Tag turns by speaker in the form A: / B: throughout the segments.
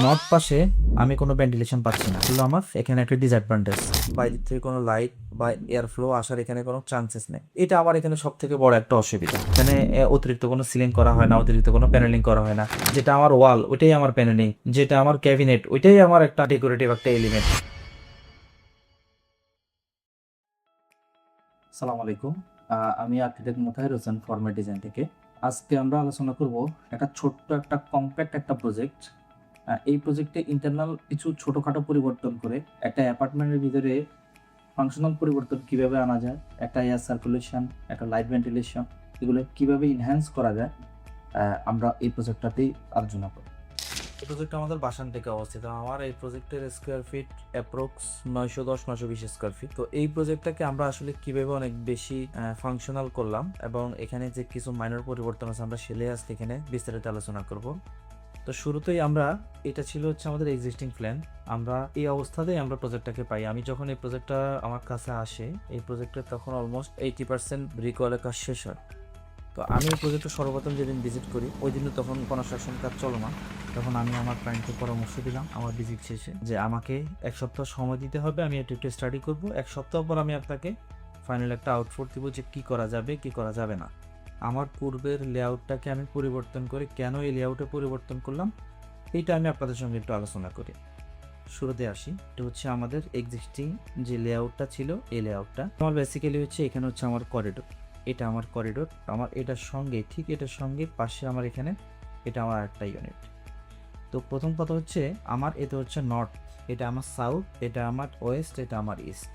A: North পাশে আমি কোনো ভেন্টিলেশন পাচ্ছি না, এগুলো আমার এখানে একটা ডিসঅ্যাডভান্টেজ। বাইরে থেকে কোনো লাইট বা এয়ার ফ্লো আসার এখানে কোনো চান্সেস নেই। এটা আমার এখানে সব থেকে বড় একটা অসুবিধা। এখানে অতিরিক্ত কোনো সিলিং করা হয় না, অতিরিক্ত কোনো প্যানেলিং করা হয় না। যেটা আমার ওয়াল ওইটাই আমার প্যানেলিং, যেটা আমার ক্যাবিনেট ওইটাই আমার একটা ডেকোরেটিভ একটা এলিমেন্ট। সালাম আলাইকুম, আমি architect Motaher Hossain format design থেকে। আজকে আমরা আলোচনা করব একটা ছোট্ট একটা কম্প্যাক্ট একটা প্রজেক্ট। এই প্রজেক্টে ইন্টারনাল কিছু ছোটখাটো পরিবর্তন করে একটা অ্যাপার্টমেন্টের ভিতরে ফাংশনাল পরিবর্তন কিভাবে আনা যায়, একটা এয়ার সার্কুলেশন, একটা লাইট ভেন্টিলেশন, এগুলো কিভাবে ইনহ্যান্স করা যায়, আমরা এই প্রজেক্টটাতেই আলোচনা করব। এই প্রজেক্ট আমাদের বাসান থেকে অবস্থিত। আমার এই প্রজেক্টের square feet approx 910-920 square feet. তো এই প্রজেক্টটাকে আমরা আসলে কিভাবে অনেক বেশি ফাংশনাল করলাম এবং এখানে যে কিছু মাইনর পরিবর্তন আছে আমরা সেলে আজকে এখানে বিস্তারিত আলোচনা করব। তো শুরুতেই আমরা, এটা ছিল হচ্ছে আমাদের এক্সিস্টিং প্ল্যান। আমরা এই অবস্থাতেই আমরা প্রজেক্টটাকে পাই। আমি যখন এই প্রজেক্টটা আমার কাছে আসে, এই প্রজেক্টের তখন অলমোস্ট 80% ব্রিকওয়ালের কাজ শেষ হয়। তো আমি এই প্রজেক্টটা সর্বপ্রথম যেদিন ভিজিট করি ওই দিনও তখন কনস্ট্রাকশন কাজ চলমান। তখন আমি আমার ক্লায়েন্টকে পরামর্শ দিলাম আমার ভিজিট শেষে যে আমাকে 1 সপ্তাহ সময় দিতে হবে, আমি একটু একটু স্টাডি করব। 1 সপ্তাহ পর আমি আপনাকে ফাইনাল একটা আউটপুট দিব যে কী করা যাবে কী করা যাবে না। আমার পূর্বের লেআউটটাকে আমি পরিবর্তন করে কেন এই লেআউটে পরিবর্তন করলাম এইটা আমি আপনাদের সঙ্গে একটু আলোচনা করি। শুরুতে আসি, এটা হচ্ছে আমাদের এক্সিস্টিং যে লেআউটটা ছিল এই লেআউটটা আমার বেসিক্যালি হচ্ছে এখানে হচ্ছে আমার করিডোর। এটা আমার করিডোর, আমার এটার সঙ্গে ঠিক এটার সঙ্গে পাশে আমার এখানে এটা আমার একটা ইউনিট। তো প্রথম কথা হচ্ছে আমার এটা হচ্ছে নর্থ, এটা আমার সাউথ, এটা আমার ওয়েস্ট, এটা আমার ইস্ট।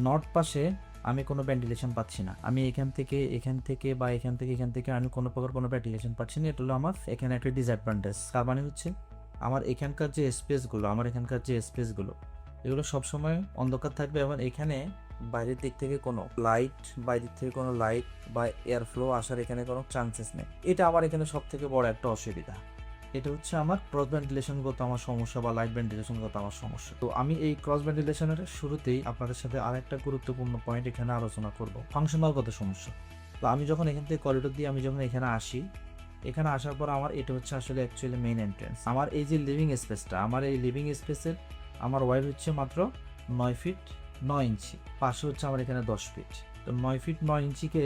A: নর্থ পাশে আমি কোনো ভেন্টিলেশন পাচ্ছি না। আমি এখান থেকে বা এখান থেকে আমি কোনো প্রকার কোনো ভেন্টিলেশন পাচ্ছি না। এটা হলো আমার এখানে একটা ডিসঅ্যাডভান্টেজ। তার মানে হচ্ছে আমার এখানকার যে স্পেসগুলো এগুলো সবসময় অন্ধকার থাকবে এবং এখানে বাইরের দিক থেকে কোনো লাইট বা এয়ার ফ্লো আসার এখানে কোনো চান্সেস নেই। এটা আমার এখানে সব থেকে বড় একটা অসুবিধা। এটা হচ্ছে আমার ক্রস ভেন্টিলেশনগত আমার সমস্যা বা লাইট ভেন্টিলেশনগত আমার সমস্যা। তো আমি এই ক্রস ভেন্টিলেশনের শুরুতেই আপনাদের সাথে আরেকটা গুরুত্বপূর্ণ পয়েন্ট এখানে আলোচনা করব, ফাংশনালগত সমস্যা। তো আমি যখন এখান থেকে করিডোর দিয়ে আমি যখন এখানে আসি, এখানে আসার পর আমার এটা হচ্ছে আসলে অ্যাকচুয়ালি মেইন এন্ট্রেন্স। আমার এই যে লিভিং স্পেসটা, আমার এই লিভিং স্পেসের আমার ওয়াইড হচ্ছে মাত্র 9 ফিট 9 ইঞ্চি, পাশে হচ্ছে আমার এখানে 10 ফিট। তো 9 ফিট 9 ইঞ্চিকে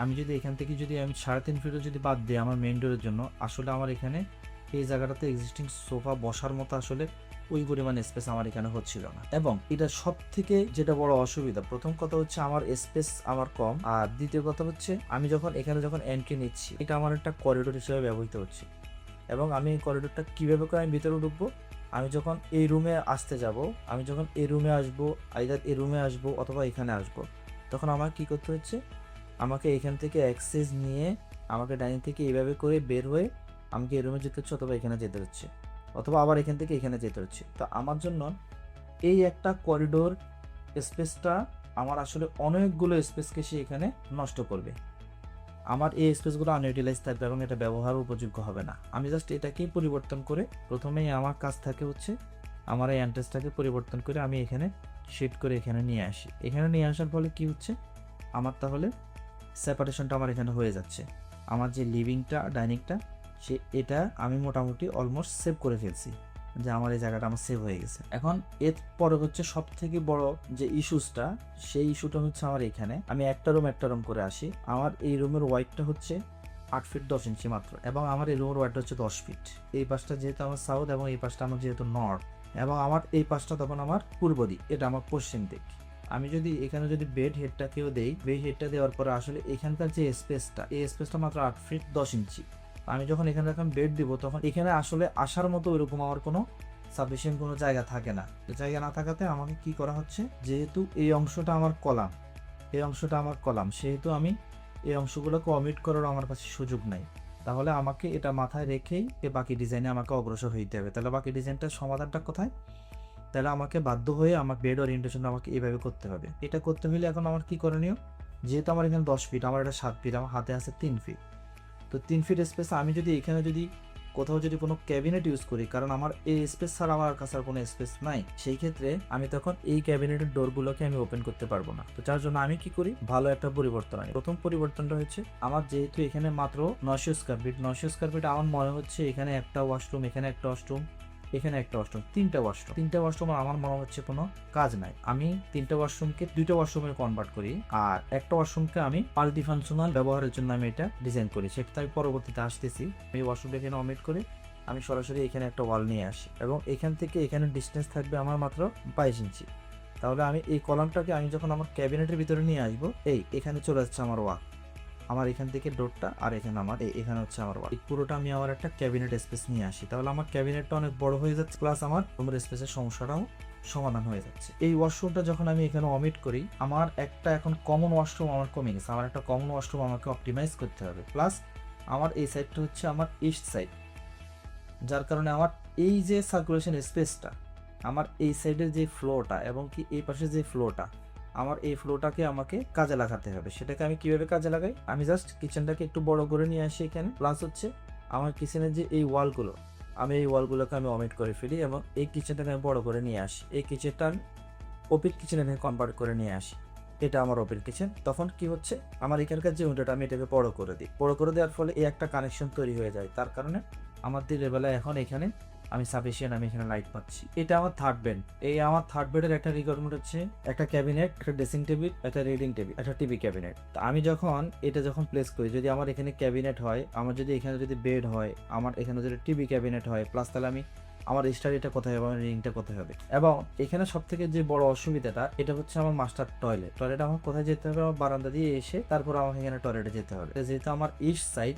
A: আমি যদি এখান থেকে যদি আমি 3.5 ফিটও যদি বাদ দিই আমার মেইন ডোরের জন্য, আসলে আমার এখানে এই জায়গাটাতে এক্সিস্টিং সোফা বসার মতো আসলে ওই পরিমাণ স্পেস আমার এখানে হচ্ছিল না। এবং এটা সব থেকে যেটা বড় অসুবিধা, প্রথম কথা হচ্ছে আমার স্পেস আমার কম, আর দ্বিতীয় কথা হচ্ছে আমি যখন এখানে যখন এন্ট্রি নিচ্ছি এটা আমার একটা করিডোর হিসেবে ব্যবহৃত হচ্ছে। এবং আমি এই করিডোরটা কীভাবে করে আমি ভিতরে ঢুকবো, আমি যখন এই রুমে আসতে যাব, আমি যখন এই রুমে আসবো, আইদার এই রুমে আসবো অথবা এখানে আসবো, তখন আমার কি করতে হচ্ছে, আমাকে এখান থেকে অ্যাক্সেস নিয়ে আমাকে ডাইনিং থেকে এইভাবে করে বের হয়ে আমাকে এই রুমে যেতে হচ্ছে অথবা এখানে যেতে হচ্ছে অথবা আবার এখান থেকে এখানে যেতে হচ্ছে। তো আমার জন্য এই একটা করিডোর স্পেসটা আমার আসলে অনেকগুলো স্পেসকে সে এখানে নষ্ট করবে। আমার এই স্পেসগুলো আনইউটিলাইজ থাকবে এবং এটা ব্যবহার উপযোগ্য হবে না। আমি জাস্ট এটাকেই পরিবর্তন করে প্রথমেই আমার কাজ থাকে হচ্ছে আমার এই অ্যান্ট্রেসটাকে পরিবর্তন করে আমি এখানে শিফট করে এখানে নিয়ে আসি। এখানে নিয়ে আসার ফলে কি হচ্ছে, আমার তাহলে সেপারেশনটা আমার এখানে হয়ে যাচ্ছে। আমার যে লিভিংটা ডাইনিংটা এটা আমি মোটামুটি অলমোস্ট সেভ করে ফেলছি, যে আমার এই জায়গাটা আমার সেভ হয়ে গেছে। এখন এর পরে হচ্ছে সব থেকে বড় যে ইস্যুসটা, সেই ইস্যুটা হচ্ছে আমার এখানে আমি একটা রুম করে আসি। আমার এই রুমের ওয়াইডটা হচ্ছে 8 ফিট 10 ইঞ্চি মাত্র, এবং আমার এই রুমের ওয়াইডটা হচ্ছে 10 ফিট। এই পাশটা যেহেতু আমার সাউথ এবং এই পাশটা আমার যেহেতু নর্থ, এবং আমার এই পাশটা তখন আমার পূর্ব দিক, এটা আমার পশ্চিম দিক। আমি যদি এখানে যদি বেড হেডটাকেও দেই, বেড হেডটা দেওয়ার পরে আসলে এখানকার যে স্পেসটা, এই স্পেসটা মাত্র 8 ফিট 10 ইঞ্চি। আমি যখন এখানে যখন বেড দিব তখন এখানে আসলে আসার মতো ওইরকম আমার কোনো সাফিসিয়েন্ট কোনো জায়গা থাকে না। জায়গা না থাকাতে আমাকে কি করা হচ্ছে, যেহেতু এই অংশটা আমার কলাম, সেহেতু আমি এই অংশগুলোকে অমিট করার আমার কাছে সুযোগ নাই। তাহলে আমাকে এটা মাথায় রেখেই বাকি ডিজাইনে আমাকে অগ্রসর হইতে হবে। তাহলে বাকি ডিজাইনটার সমাধানটা কোথায়, তাহলে আমাকে বাধ্য হয়ে আমার বেড ওরিয়েন্টেশন আমাকে এইভাবে করতে হবে। এটা করতে হলে এখন আমার কি করণীয়, যেহেতু আমার এখানে 10 ফিট, আমার এটা 7 ফিট, আমার হাতে আছে 3 ফিট। তো 3 ফিট স্পেস আমি যদি এখানে যদি কোথাও যদি কোনো ক্যাবিনেট ইউজ করি, কারণ আমার এই স্পেস ছাড়া আমার কাছে আর কোনো স্পেস নাই, সেই ক্ষেত্রে আমি তখন এই ক্যাবিনেটের ডোরগুলোকে আমি ওপেন করতে পারবো না। তো যার জন্য আমি কি করি, ভালো একটা পরিবর্তন আনি। প্রথম পরিবর্তনটা হচ্ছে আমার যেহেতু এখানে মাত্র 900 স্কোয়ার ফিট, আমার মনে হচ্ছে এখানে একটা ওয়াশরুম, এখানে একটা ওয়াশরুম,
B: এখানে একটা ওয়াশরুম, তিনটা ওয়াশরুম আমার মনে হচ্ছে কোনো কাজ নাই। আমি তিনটা ওয়াশরুমকে দুইটা ওয়াশরুমে কনভার্ট করি, আর একটা ওয়াশরুমকে আমি মাল্টিফাংশনাল ব্যবহারের জন্য আমি এটা ডিজাইন করি, সেটা আমি পরবর্তীতে আসতেছি। আমি ওয়াশরুমটা এখানে অমিট করে আমি সরাসরি এখানে একটা ওয়াল নিয়ে আসি, এবং এখান থেকে এখানে ডিস্টেন্স থাকবে আমার মাত্র 22 ইঞ্চি। তাহলে আমি এই কলামটাকে আমি যখন আমার ক্যাবিনেটের ভিতরে নিয়ে আসবো, এখানে চলে যাচ্ছে আমার ওয়াল, আমার এখান থেকে ডোরটা, আর এখানে আমার এখানে হচ্ছে আমার ওয়াল। পুরোটা আমি আমার একটা ক্যাবিনেট স্পেস নিয়ে আসি, তাহলে আমার ক্যাবিনেটটা অনেক বড় হয়ে যাচ্ছে, প্লাস আমার রুমের স্পেসের সমস্যাটাও সমাধান হয়ে যাচ্ছে। এই ওয়াশরুমটা যখন আমি এখানে অমিট করি, আমার একটা এখন কমন ওয়াশরুম আমার কমে গেছে, আমার একটা কমন ওয়াশরুম আমাকে অপটিমাইজ করতে হবে। প্লাস আমার এই সাইডটা হচ্ছে আমার ইস্ট সাইড, যার কারণে আমার এই যে সার্কুলেশন স্পেসটা, আমার এই সাইডের যে ফ্লোটা এবং কি এই পাশে যে ফ্লোটা, আমার এই ফ্লোটাকে আমাকে কাজে লাগাতে হবে। সেটাকে আমি কিভাবে কাজে লাগাই, আমি জাস্ট কিচেনটাকে একটু বড় করে নিয়ে আসি এখানে, প্লাস হচ্ছে আমার কিচেনের যে এই ওয়ালগুলো, আমি এই ওয়ালগুলোকে আমি অমিট করে ফেলি এবং এই কিচেনটাকে আমি বড় করে নিয়ে আসি, এই কিচেনটা ওপেন কিচেনে আমি কনভার্ট করে নিয়ে আসি। এটা আমার ওপেন কিচেন। তখন কি হচ্ছে, আমার এখানকার যে উইন্ডোটা আমি এটাকে বড় করে দিই, বড় করে দেওয়ার ফলে এই একটা কানেকশন তৈরি হয়ে যায়, তার কারণে আমার দিনের বেলায় এখন এখানে আমি সাফিসিয়েন্ট আমি এখানে লাইট পাচ্ছি। এটা আমার থার্ড বেড। এই আমার থার্ড বেডের একটা রিকোয়ারমেন্ট হচ্ছে একটা ক্যাবিনেট, একটা ড্রেসিং টেবিল, একটা রিডিং টেবিল, একটা টিভি ক্যাবিনেট। তো আমি যখন এটা যখন প্লেস করি, যদি আমার এখানে ক্যাবিনেট হয়, আমার যদি এখানে যদি বেড হয়, আমার এখানে যদি টিভি ক্যাবিনেট হয়, প্লাস তাহলে আমি আমার স্টাডিটা কোথায় হবে, আমার রিংটা কোথায় হবে। এবং এখানে সব থেকে যে বড় অসুবিধাটা, এটা হচ্ছে আমার মাস্টার টয়লেট আমার কোথায় যেতে হবে, আমার বারান্দা দিয়ে এসে তারপর আমাকে এখানে টয়লেটে যেতে হবে। যেহেতু আমার ইস্ট সাইড,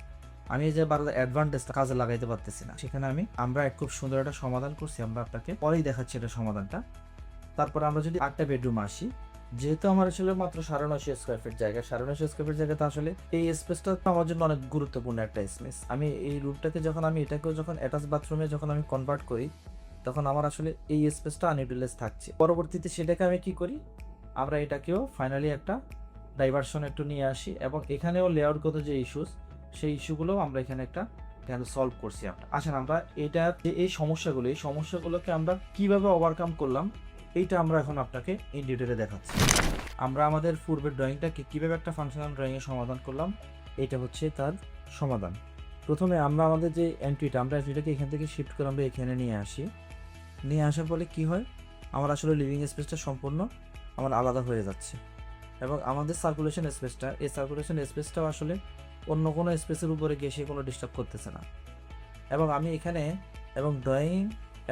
B: আমি এই যে বারান্দা অ্যাডভান্টেজটা কাজে লাগাইতে পারতেছি না, সেখানে আমরা খুব সুন্দর একটা সমাধান করছি, আমরা আপনাকে পরেই দেখাচ্ছি এটা সমাধানটা। তারপর আমরা যদি 8টা বেডরুম আসি, যেহেতু আমার আসলে মাত্র 950 স্কোয়ার ফিট জায়গা, 950 স্কোয়ার ফিট জায়গাতে আসলে এই স্পেসটা আমার জন্য অনেক গুরুত্বপূর্ণ একটা স্পেস। আমি এই রুমটাকে যখন আমি এটাকেও যখন অ্যাটাচ বাথরুমে যখন আমি কনভার্ট করি, তখন আমার আসলে এই স্পেসটা আনইউটিলাইজ থাকছে। পরবর্তীতে সেটাকে আমি কি করি, আমরা এটাকেও ফাইনালি একটা ডাইভারশন একটু নিয়ে আসি, এবং এখানেও লেআউটগত যে ইস্যুস, সেই ইস্যুগুলো আমরা এখানে একটা সলভ করছি। আসেন আমরা এটা এই সমস্যাগুলোকে আমরা কিভাবে ওভারকাম করলাম, এইটা আমরা এখন আপনাকে ইন ডিটেলে দেখাচ্ছি। আমরা আমাদের পূর্বের ড্রয়িংটাকে কীভাবে একটা ফাংশনাল ড্রয়িংয়ে সমাধান করলাম, এটা হচ্ছে তার সমাধান। প্রথমে আমরা আমাদের যে এন্ট্রিটাকে এখান থেকে শিফট করে আমরা এখানে নিয়ে আসি। নিয়ে আসার ফলে কি হয়, আমার আসলে লিভিং স্পেসটা সম্পূর্ণ আমার আলাদা হয়ে যাচ্ছে, এবং আমাদের সার্কুলেশন স্পেসটাও আসলে অন্য কোনো স্পেসের উপরে গিয়ে সে কোনো ডিস্টার্ব করতেছে না। এবং আমি এখানে এবং ড্রয়িং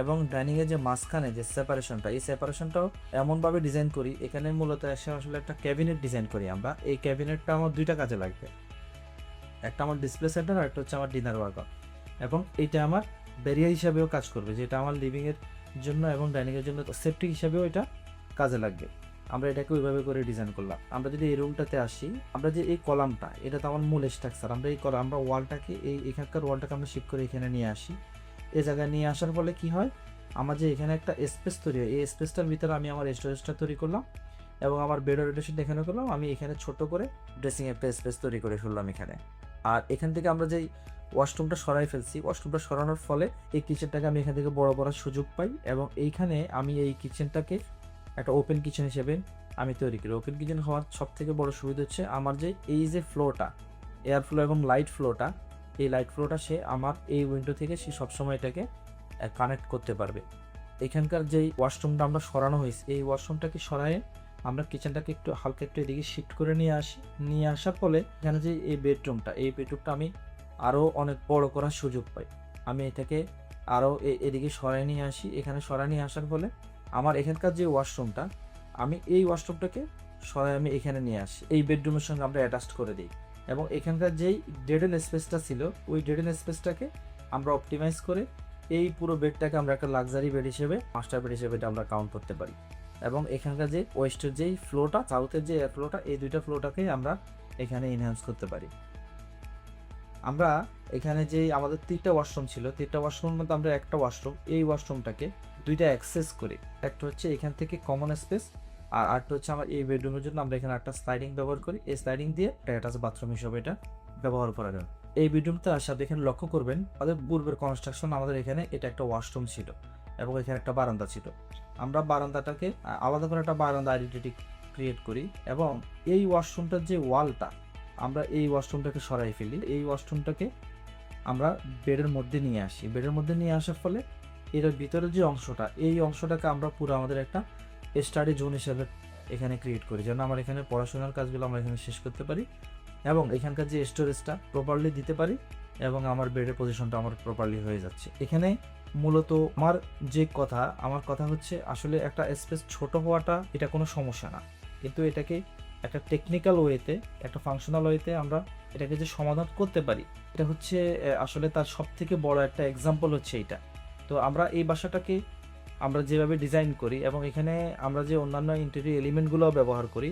B: এবং ডাইনিংয়ের যে মাঝখানে যে সেপারেশনটা, এই সেপারেশনটাও এমনভাবে ডিজাইন করি, এখানে মূলত এসে আসলে একটা ক্যাবিনেট ডিজাইন করি আমরা। এই ক্যাবিনেটটা আমার দুইটা কাজে লাগবে, একটা আমার ডিসপ্লে সেন্টার আর একটা হচ্ছে আমার ডিনার ওয়ার্কআউট, এবং এইটা আমার ব্যারিয়ার হিসাবেও কাজ করবে, যেটা আমার লিভিংয়ের জন্য এবং ডাইনিংয়ের জন্য সেফটি হিসাবেও এটা কাজে লাগবে। আমরা এটাকে ওইভাবে করে ডিজাইন করলাম। আমরা যদি এই রুমটাতে আসি, আমরা যে এই কলামটা, এটা তো আমার মূল স্ট্রাকচার, আমরা ওয়ালটাকে এখানকার ওয়ালটাকে আমরা শিফট করে এখানে নিয়ে আসি। এই জায়গায় নিয়ে আসার ফলে কি হয়, আমার যে এখানে একটা স্পেস তৈরি হয়, এই স্পেসটার ভিতরে আমি আমার স্টোরেজটা তৈরি করলাম, এবং আমার বেড রোটেশন এখানে করলাম। আমি এখানে ছোট করে ড্রেসিং একটা স্পেস তৈরি করে ফেললাম এখানে। আর এখান থেকে আমরা যেই ওয়াশরুমটা সরাই ফেলছি, ওয়াশরুমটা সরানোর ফলে এই কিচেনটাকে আমি এখান থেকে বড় করার সুযোগ পাই, এবং এইখানে আমি এই কিচেনটাকে একটা ওপেন কিচেন হিসেবে আমি তৈরি করি। ওপেন কিচেন হওয়ার সব থেকে বড় সুবিধা হচ্ছে আমার যে এই যে ফ্লোটা, এয়ার ফ্লো এবং লাইট ফ্লোটা, এই লাইট ফ্লোটা সে আমার এই উইন্ডো থেকে সে সবসময় এটাকে কানেক্ট করতে পারবে। এখানকার যেই ওয়াশরুমটা আমরা সরানো হয়েছে, এই ওয়াশরুমটাকে সরায়ে আমরা কিচেনটাকে একটু হালকা একটু এদিকে শিফট করে নিয়ে আসি। নিয়ে আসার ফলে এখানে যে এই বেডরুমটা আমি আরও অনেক বড় করার সুযোগ পাই। আমি এটাকে আরও এদিকে সরাই নিয়ে আসি। এখানে সরাই নিয়ে আসার ফলে আমার এখানকার যে ওয়াশরুমটা, আমি এই ওয়াশরুমটাকে সরাই আমি এখানে নিয়ে আসি, এই বেডরুমের সঙ্গে আমরা অ্যাটাচ করে দিই, এবং এখানকার যেই ডেড এন্ড স্পেসটা ছিল, ওই ডেড এন্ড স্পেসটাকে আমরা অপটিমাইজ করে এই পুরো বেডটাকে আমরা একটা লাক্সারি বেড হিসেবে, মাস্টার বেড হিসেবে এটা আমরা কাউন্ট করতে পারি। এবং এখানকার যে ওয়েস্টের যেই ফ্লোটা, সাউথের যে এয়ার ফ্লোটা, এই দুইটা ফ্লোটাকেই আমরা এখানে এনহ্যান্স করতে পারি। আমরা এখানে যে আমাদের 3টা ওয়াশরুম ছিল, 3টা ওয়াশরুমের মধ্যে আমরা একটা ওয়াশরুম, এই ওয়াশরুমটাকে দুইটা অ্যাক্সেস করি। একটা হচ্ছে এখান থেকে কমন স্পেস, আর আরেকটা হচ্ছে আমার এই বেডরুমের জন্য আমরা এখানে একটা স্লাইডিং ব্যবহার করি। এই স্লাইডিং দিয়ে অ্যাটাচ বাথরুম হিসেবে এটা ব্যবহার করা যায়। এই বেডরুমটা সাথে এখানে লক্ষ্য করবেন, আমাদের পূর্বের কনস্ট্রাকশন, আমাদের এখানে এটা একটা ওয়াশরুম ছিল এবং এখানে একটা বারান্দা ছিল। আমরা বারান্দাটাকে আলাদা করে একটা বারান্দা আইডেন্টিটি ক্রিয়েট করি, এবং এই ওয়াশরুমটার যে ওয়ালটা, আমরা এই ওয়াশরুমটাকে সরাই ফেলি। এই ওয়াশরুমটাকে আমরা বেডের মধ্যে নিয়ে আসি। বেডের মধ্যে নিয়ে আসার ফলে এর ভিতরে যে অংশটা, এই অংশটাকে আমরা পুরো আমাদের একটা স্টাডি জোন হিসেবে এখানে ক্রিয়েট করি, যেন আমার এখানে পড়াশোনার কাজগুলো আমরা এখানে শেষ করতে পারি এবং এখানকার যে স্টোরেজটা প্রপারলি দিতে পারি এবং আমার বেডের পজিশনটা আমার প্রপারলি হয়ে যাচ্ছে। এখানে মূলত আমার কথা হচ্ছে আসলে একটা স্পেস ছোট হওয়াটা এটা কোনো সমস্যা না, কিন্তু এটাকে একটা টেকনিক্যাল ওয়েতে, একটা ফাংশনাল ওয়েতে আমরা এটাকে যে সমাধান করতে পারি, এটা হচ্ছে আসলে তার সব থেকে বড় একটা এক্সাম্পল হচ্ছে এইটা। তো আমরা এই বাসাটাকে আমরা যেভাবে ডিজাইন করি এবং এখানে আমরা যে অন্যান্য ইন্টেরিয়র এলিমেন্টগুলো ব্যবহার করি,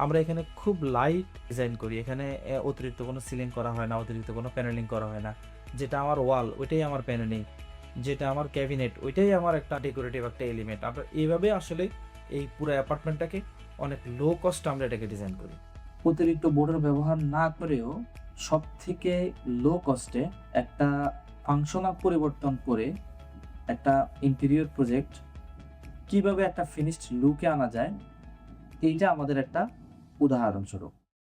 B: আমরা এখানে খুব লাইট ডিজাইন করি। এখানে অতিরিক্ত কোনো সিলিং করা হয় না, অতিরিক্ত কোনো প্যানেলিং করা হয় না। যেটা আমার ওয়াল ওইটাই আমার প্যানেলিং, যেটা আমার ক্যাবিনেট ওইটাই আমার একটা ডেকোরেটিভ একটা এলিমেন্ট। আমরা এইভাবে আসলে এই পুরো অ্যাপার্টমেন্টটাকে অনেক লো কস্ট আমরা এটাকে ডিজাইন করি।
A: অতিরিক্ত বোর্ডের ব্যবহার না করেও সব থেকে লো কস্টে একটা ফাংশনাল পরিবর্তন করে একটা ইন্টেরিয়র প্রজেক্ট কিভাবে একটা ফিনিশড লুকে আনা যায়, এইটা আমাদের একটা উদাহরণস্বরূপ।